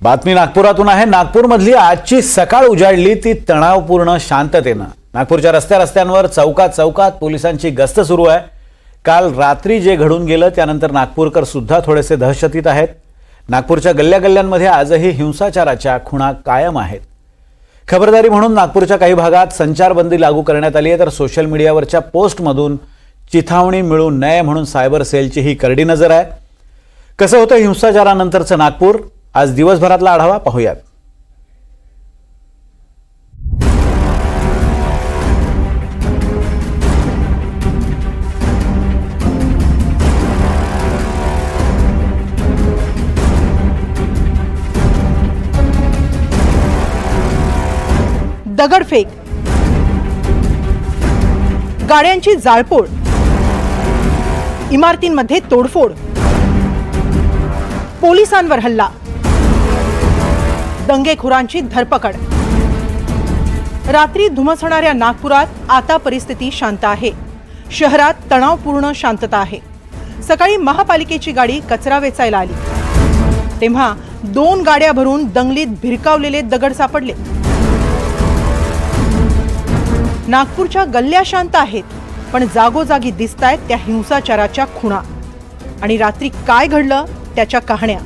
बातमी नागपुरातून आहे। नागपूरमधली आजची सकाळ उजाडली ती तणावपूर्ण शांततेनं। नागपूरच्या रस्त्यांवर चौकात पोलिसांची गस्त सुरू आहे। काल रात्री जे घडून गेलं त्यानंतर नागपूरकर सुद्धा थोडेसे दहशतीत आहेत। नागपूरच्या गल्ल्यांमध्ये आजही हिंसाचाराच्या खुणा कायम आहेत। खबरदारी म्हणून नागपूरच्या काही भागात संचारबंदी लागू करण्यात आली आहे, तर सोशल मीडियावरच्या पोस्टमधून चिथावणी मिळू नये म्हणून सायबर सेलची ही करडी नजर आहे। कसं होतं हिंसाचारानंतरचं नागपूर, आज दिवसभरातला आढावा पाहूयात। दगडफेक, गाड्यांची जाळपोळ, इमारतींमध्ये तोडफोड, पोलिसांवर हल्ला, दंगेखोरांची धरपकड। रात्री धुमसणाऱ्या नागपुरात आता परिस्थिती शांत आहे। शहरात तणावपूर्ण शांतता आहे। सकाळी महापालिकेची गाडी कचरा वेचायला आली तेव्हा 2 गाड्या भरून दंगलीत भिरकावलेले दगड सापडले। नागपूरच्या गल्ल्या शांत आहेत, पण जागोजागी दिसतायत त्या हिंसाचाराच्या खुणा आणि रात्री काय घडलं त्याच्या कहाण्या।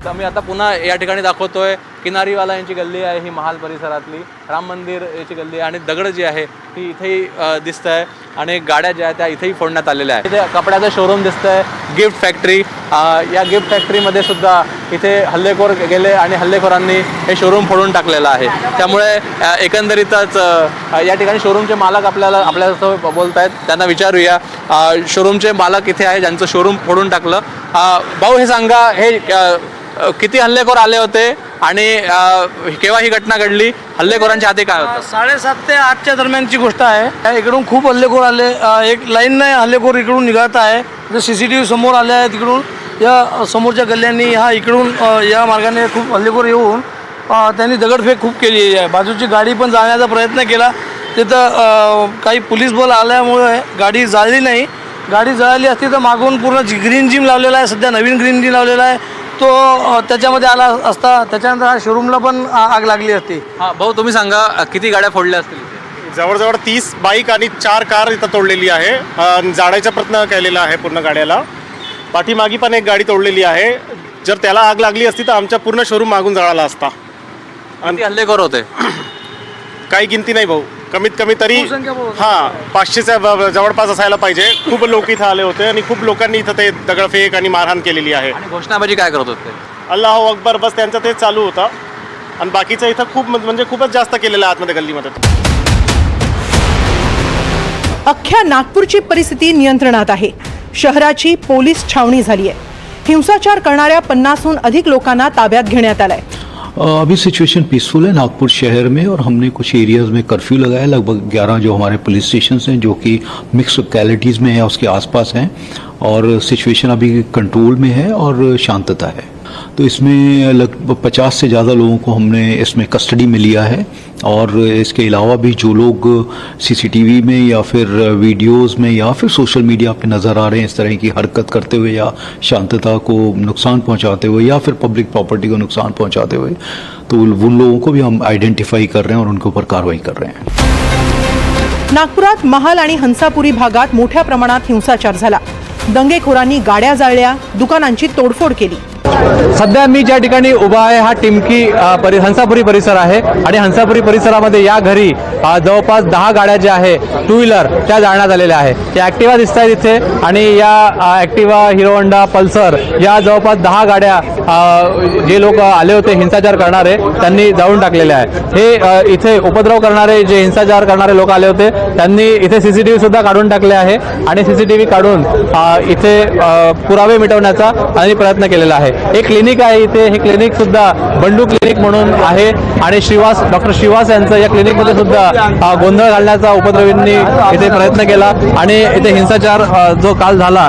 आम्ही आता पुन्हा या ठिकाणी दाखवतोय। किनारीवाला यांची गल्ली आहे ही महाल परिसरातली, राम मंदिर याची गल्ली आणि दगड जी आहे ती इथेही दिसत आहे आणि गाड्या ज्या आहेत त्या इथेही फोडण्यात आलेल्या आहेत। इथे कपड्याचं शोरूम दिसतंय, गिफ्ट फॅक्टरी। या गिफ्ट फॅक्टरीमध्ये सुद्धा इथे हल्लेखोर गेले आणि हल्लेखोरांनी हे शोरूम फोडून टाकलेलं आहे। त्यामुळे एकंदरीतच या ठिकाणी शोरूमचे मालक आपल्यासोबत बोलत आहेत, त्यांना विचारूया शोरूमचे मालक इथे आहे ज्यांचं शोरूम फोडून टाकलं। भाऊ, हे सांगा, हे किती हल्लेखोर आले होते आणि केव्हा ही घटना घडली? हल्लेखोरांच्या हाती काय होतं? 7:30 ते 8च्या दरम्यानची गोष्ट आहे। इकडून खूप हल्लेखोर आले, एक लाईनने हल्लेखोर इकडून निघत आहे। CCTV समोर आले आहे, तिकडून या समोरच्या गल्ल्यांनी इकडून या मार्गाने खूप हल्लेखोर येऊन त्यांनी दगडफेक खूप केली आहे। बाजूची गाडी पण जाण्याचा प्रयत्न केला, तिथं काही पोलीस बल आल्यामुळे गाडी जाळली नाही। गाडी जळाली असती तर मागून पूर्ण ग्रीन जिम लावलेला आहे, सध्या नवीन ग्रीन जिम लावलेला आहे, तो त्याच्यामध्ये आला असता, त्याच्यानंतर हा शोरूमला पण आग लागली असती। भाऊ, तुम्ही सांगा किती गाड्या फोडल्या असतील? जवळजवळ 30 बाईक आणि 4 कार इथं तोडलेली आहे। जाळायचा प्रयत्न केलेला आहे पूर्ण गाड्याला। पाठीमागी पण एक गाडी तोडलेली आहे। जर त्याला आग लागली असती तर आमच्या पूर्ण शोरूम मागून जळाला असता। आणि हल्लेखोर होते? काही गिनती नाही भाऊ, कमीत कमी तरी 500च्या जवळपास असायला पाहिजे। खूप लोक इथं आले होते आणि खूप लोकांनी इथं ते दगडफेक आणि मारहाण केलेली आहे। आणि घोषणाबाजी काय करत होते? अल्लाहू अकबर, बस त्यांचं तेच चालू होतं। आणि बाकीचं इथं खूपच जास्त केलेलं आहे आतमध्ये गल्लीमध्ये। अख्ख्या नागपूरची परिस्थिती नियंत्रणात आहे। शहराची पोलीस छावणी झाली आहे। हिंसाचार करणाऱ्या 50हून अधिक लोकांना ताब्यात घेण्यात आलंय। अभी सिचुएशन पीसफुल है नागपुर शहर में, और हमने कुछ एरियाज़ में कर्फ्यू लगाया। लगभग 11 जो हमारे पुलिस स्टेशन हैं जो कि मिक्स लोकेलिटीज़ में है, उसके आसपास हैं, और सिचुएशन अभी कंट्रोल में है और शांतता है। तो इसमें लगभग 50 से ज़्यादा लोगों को हमने इसमें कस्टडी में लिया है। और इसके अलावा भी जो लोग CCTV में या फिर वीडियोस में या फिर सोशल मीडिया पे नज़र आ रहे हैं इस तरह की हरकत करते हुए या शांतता को नुकसान पहुंचाते हुए या फिर पब्लिक प्रॉपर्टी को नुकसान पहुंचाते हुए, तो उन लोगों को भी हम आइडेंटिफाई कर रहे हैं और उनके ऊपर कार्रवाई कर रहे हैं। नागपुरात महाल आणि हंसापुरी भागात मोठ्या प्रमाणात हिंसाचार झाला। दंगेखोरांनी गाड्या जाळल्या, दुकानांची तोडफोड केली। सध्या मी ज्या ठिकाणी उभा आहे हा टिमकी हंसापुरी परिसर आहे आणि हंसापुरी परिसरामध्ये या घरी जवळपास 10 गाड्या ज्या आहे 2 व्हीलर त्या जाळण्यात आलेल्या आहे। त्या ॲक्टिवा दिसत आहेत इथे आणि या ॲक्टिवा, हिरो होंडा, पल्सर या जवळपास 10 गाड्या जे लोक आले होते हिंसाचार करणारे त्यांनी जाळून टाकलेल्या आहे। हे इथे उपद्रव करणारे जे हिंसाचार करणारे लोक आले होते त्यांनी इथे CCTV सुद्धा काढून टाकले आहे आणि CCTV काढून इथे पुरावे मिटवण्याचा आणि प्रयत्न केलेला आहे। एक क्लिनिक आहे इथे, हे क्लिनिक सुद्धा बंडू क्लिनिक म्हणून आहे आणि डॉक्टर श्रीवास यांचं या क्लिनिकमध्ये सुद्धा गोंधळ घालण्याचा उपद्रवींनी इथे प्रयत्न केला आणि इथे हिंसाचार जो काल झाला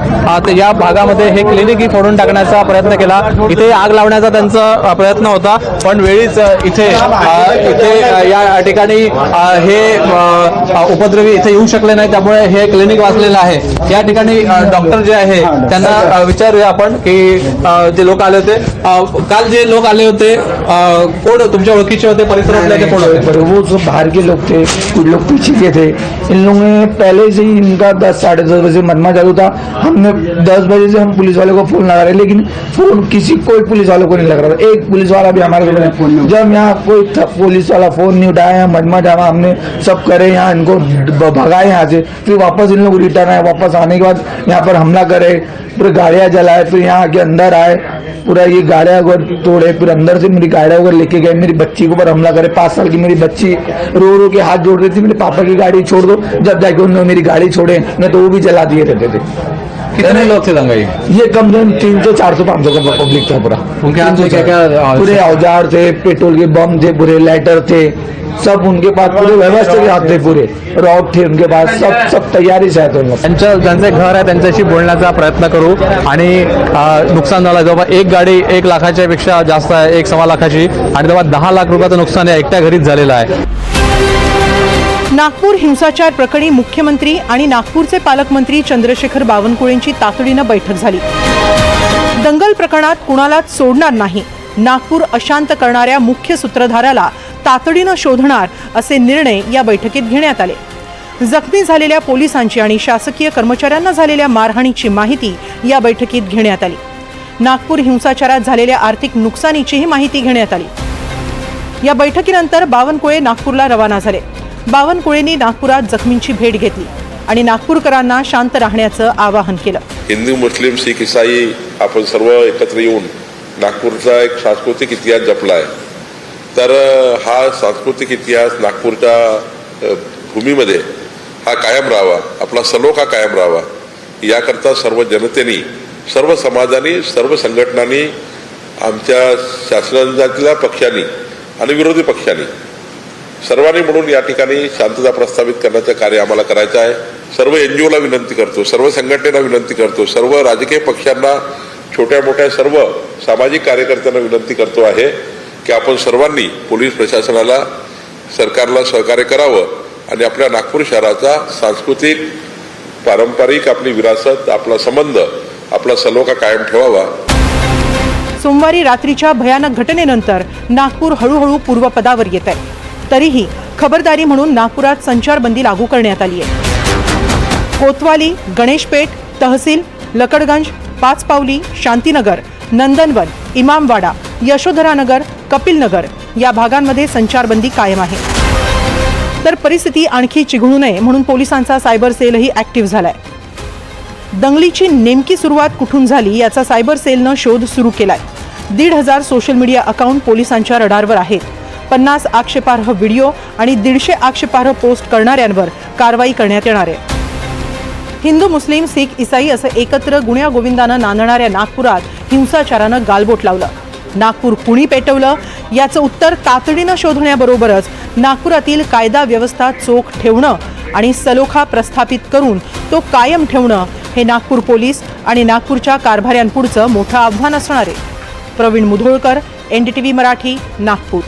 या भागामध्ये हे क्लिनिकही फोडून टाकण्याचा प्रयत्न केला। इथे आग लावण्याचा त्यांचा प्रयत्न होता, पण वेळीच इथे या ठिकाणी हे उपद्रवी इथे येऊ शकले नाही, त्यामुळे हे क्लिनिक वाचलेलं आहे। या ठिकाणी डॉक्टर जे आहे त्यांना विचारूया आपण की जे लोक आले होते. काल जे लोक आले होते कोण तुमच्या ओळखीचे होते, परिसरातले ते कोण होते? पर वो जो बाहर के लोग थे, कुछ लोग पीछे के थे. इन लोगों ने पहले से ही इनका 10 साढ़े 10 बजे मनमा चालू था. हमने 10 बजे से हम पुलिस वाले को फोन लगा रहे, लेकिन फोन कोई पुलिस वालों को नहीं लग रहा था. एक पुलिस वाला भी हमारे जब यहाँ कोई पुलिस वाला फोन नहीं उठाया, मनमा जामा हमने सब करे, यहाँ इनको भगाए यहाँ से. फिर वापस इन लोग रिटर्न आए. वापस आने के बाद यहाँ पर हमला करे, फिर गाड़ियाँ जलाए, फिर यहाँ आके अंदर आए, पूरा ये गाड़ियाँ वगैरह तोड़े, फिर अंदर से मेरी गाड़ियाँ वगैरह लेके गए. मेरी बच्ची के ऊपर हमला करे. 5 साल की मेरी बच्ची रो रो के हाथ जोड़ रही थी, मेरे पापा की गाड़ी छोड़ दो. जब जाके उन्होंने मेरी गाड़ी छोड़े, नहीं तो वो भी जला दिए रहते थे. कितने लोग थे दंगाई? ये कम से कम 300 400 500 का पब्लिक था पूरा. उनके हाथ में क्या पूरे औजार थे, पेट्रोल के बम थे, पूरे लाइटर थे, सब उनके पास पूरे व्यवस्था के हाथ थे, पूरे रॉड थे उनके पास, सब तैयारी से थे. ज्यांचे घर आहे त्यांच्याशी बोलण्याचा प्रयत्न करू. आणि नुकसान झालं जवळ एक गाडी 1 लाखाच्या पेक्षा जास्त आहे, 1.25 लाखाची, आणि तेव्हा 10 लाख रुपयाचं नुकसान या एकट्या घरीच झालेलं आहे. नागपूर हिंसाचार प्रकरणी मुख्यमंत्री आणि नागपूरचे पालकमंत्री चंद्रशेखर बावनकुळेंची तातडीनं बैठक झाली. दंगल प्रकरणात कुणालाच सोडणार नाही, नागपूर अशांत करणाऱ्या मुख्य सूत्रधाराला तातडीनं शोधणार असे निर्णय या बैठकीत घेण्यात आले. जखमी झालेल्या पोलिसांची आणि शासकीय कर्मचाऱ्यांना झालेल्या मारहाणीची माहिती या बैठकीत घेण्यात आली. नागपूर हिंसाचारात झालेल्या आर्थिक नुकसानीचीही माहिती घेण्यात आली. या बैठकीनंतर बावनकुळे नागपूरला रवाना झाले. बावनकुळेंनी नागपुरात जखमींची भेट घेतली आणि नागपूरकरांना शांत राहण्याचं आवाहन केलं. हिंदू मुस्लिम शीख ईसाई आपण सर्व एकत्र येऊन नागपूरचा एक सांस्कृतिक इतिहास जपला आहे. तर हा सांस्कृतिक इतिहास नागपूरच्या भूमीमध्ये हा कायम राहावा, आपला सलोखा कायम राहावा, याकरता सर्व जनतेने, सर्व समाजाने, सर्व संघटनांनी, आमच्या शासनाच्या पक्षांनी आणि विरोधी पक्षांनी सर्वांनी म्हणून या ठिकाणी शांतता प्रस्थापित करण्याचं कार्य आम्हाला करायचं आहे. सर्व NGOला विनंती करतो, सर्व संघटनेला विनंती करतो, सर्व राजकीय पक्षांना, छोट्या मोठ्या सर्व सामाजिक कार्यकर्त्यांना विनंती करतो आहे की आपण सर्वांनी पोलीस प्रशासनाला, सरकारला सहकार्य करावं आणि आपल्या नागपूर शहराचा सांस्कृतिक, पारंपरिक आपली विरासत, आपला संबंध, आपला सलोखा कायम ठेवावा. सोमवारी रात्रीच्या भयानक घटनेनंतर नागपूर हळूहळू पूर्वपदावर येत आहे. तरीही खबरदारी म्हणून नागपुरात संचारबंदी लागू करण्यात आली आहे. कोतवाली, गणेशपेठ, तहसील, लकडगंज, पाचपावली, शांतीनगर, नंदनवन, इमामवाडा, यशोधरानगर, कपिलनगर या भागांमध्ये संचारबंदी कायम आहे. तर परिस्थिती आणखी चिघळू नये म्हणून पोलिसांचा सायबर सेलही ॲक्टिव्ह झालाय. दंगलीची नेमकी सुरुवात कुठून झाली याचा सायबर सेलनं शोध सुरू केलाय. 1,500 सोशल मीडिया अकाउंट पोलिसांच्या रडारवर आहेत. 50 आक्षेपार्ह व्हिडिओ आणि 150 आक्षेपार्ह पोस्ट करणाऱ्यांवर कारवाई करण्यात येणार आहे. हिंदू, मुस्लिम, शीख, ईसाई असं एकत्र गुण्यागोविंदानं नांदणाऱ्या नागपुरात हिंसाचारानं गालबोट लावलं. नागपूर कुणी पेटवलं याचं उत्तर तातडीनं शोधण्याबरोबरच नागपुरातील कायदा व्यवस्था चोख ठेवणं आणि सलोखा प्रस्थापित करून तो कायम ठेवणं हे नागपूर पोलीस आणि नागपूरच्या कारभाऱ्यांपुढचं मोठं आव्हान असणार आहे. प्रवीण मुधोळकर, NDTV मराठी, नागपूर.